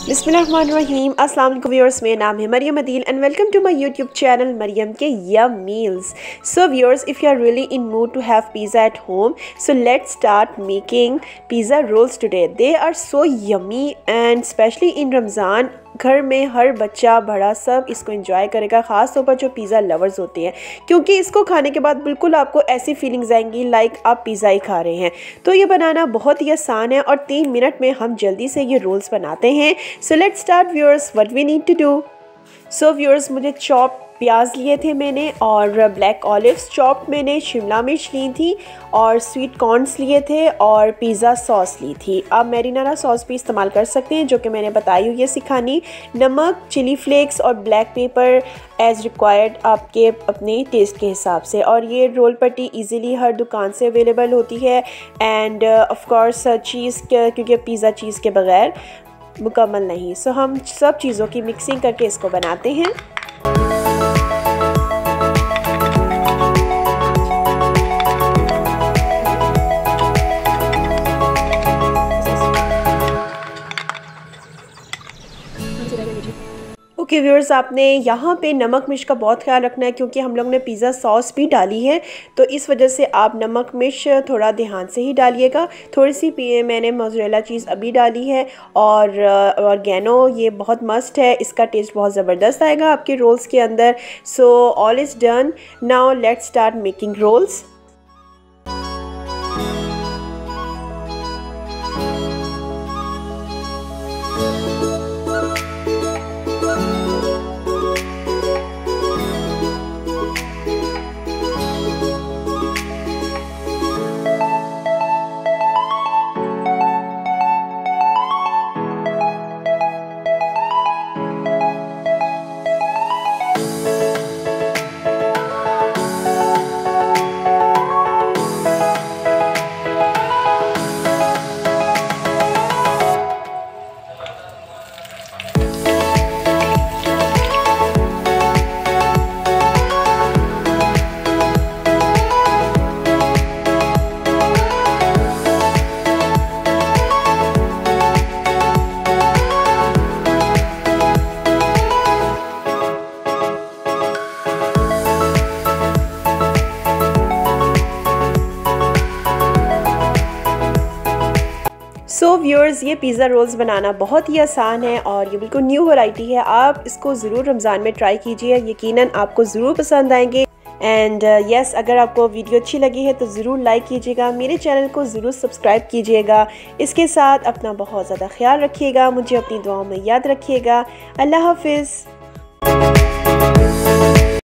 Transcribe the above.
बिस्मिल्लाहिर्रहमानिर्रहीम। अस्सलाम वालेकुम व्यूअर्स, मेरा नाम है Maryam and welcome to my YouTube channel Maryam के yum meals. So viewers, if you are really in mood to have pizza at home, so let's start making pizza rolls today. They are so yummy and specially in Ramzan घर में हर बच्चा बड़ा सब इसको enjoy करेगा, ख़ास तौर पर जो पिज़्ज़ा लवर्स होते हैं, क्योंकि इसको खाने के बाद बिल्कुल आपको ऐसी फीलिंग्स आएंगी लाइक आप पिज़्ज़ा ही खा रहे हैं। तो ये बनाना बहुत ही आसान है और 3 मिनट में हम जल्दी से ये रोल्स बनाते हैं। So let's start viewers, what we need to do. So viewers, मुझे चॉप प्याज लिए थे मैंने और ब्लैक ऑलिव्स, चॉप मैंने शिमला मिर्च ली थी और स्वीट कॉर्न्स लिए थे और पिज़्ज़ा सॉस ली थी। आप मैरिनारा सॉस भी इस्तेमाल कर सकते हैं जो कि मैंने बताई हुई है सिखानी। नमक, चिली फ्लेक्स और ब्लैक पेपर एज़ रिक्वायर्ड आपके अपने टेस्ट के हिसाब से। और ये रोल पट्टी इजीली हर दुकान से अवेलेबल होती है एंड ऑफ कोर्स चीज़, क्योंकि पिज़्ज़ा चीज़ के बगैर मुकम्मल नहीं। सो हम सब चीज़ों की मिक्सिंग करके इसको बनाते हैं। ओके व्यूअर्स, आपने यहाँ पे नमक मिर्च का बहुत ख्याल रखना है क्योंकि हम लोग ने पिज़्ज़ा सॉस भी डाली है, तो इस वजह से आप नमक मिर्च थोड़ा ध्यान से ही डालिएगा। थोड़ी सी मैंने मोज़रेला चीज़ अभी डाली है और ऑर्गेनो, ये बहुत मस्ट है, इसका टेस्ट बहुत ज़बरदस्त आएगा आपके रोल्स के अंदर। So all is done, now let's start making rolls. So viewers, ये पिज़्ज़ा रोल्स बनाना बहुत ही आसान है और ये बिल्कुल न्यू वैरायटी है। आप इसको ज़रूर रमज़ान में ट्राई कीजिए, यकीनन आपको ज़रूर पसंद आएंगे। एंड यस, अगर आपको वीडियो अच्छी लगी है तो ज़रूर लाइक कीजिएगा, मेरे चैनल को ज़रूर सब्सक्राइब कीजिएगा। इसके साथ अपना बहुत ज़्यादा ख्याल रखिएगा, मुझे अपनी दुआओं में याद रखिएगा। अल्लाह हाफिज़।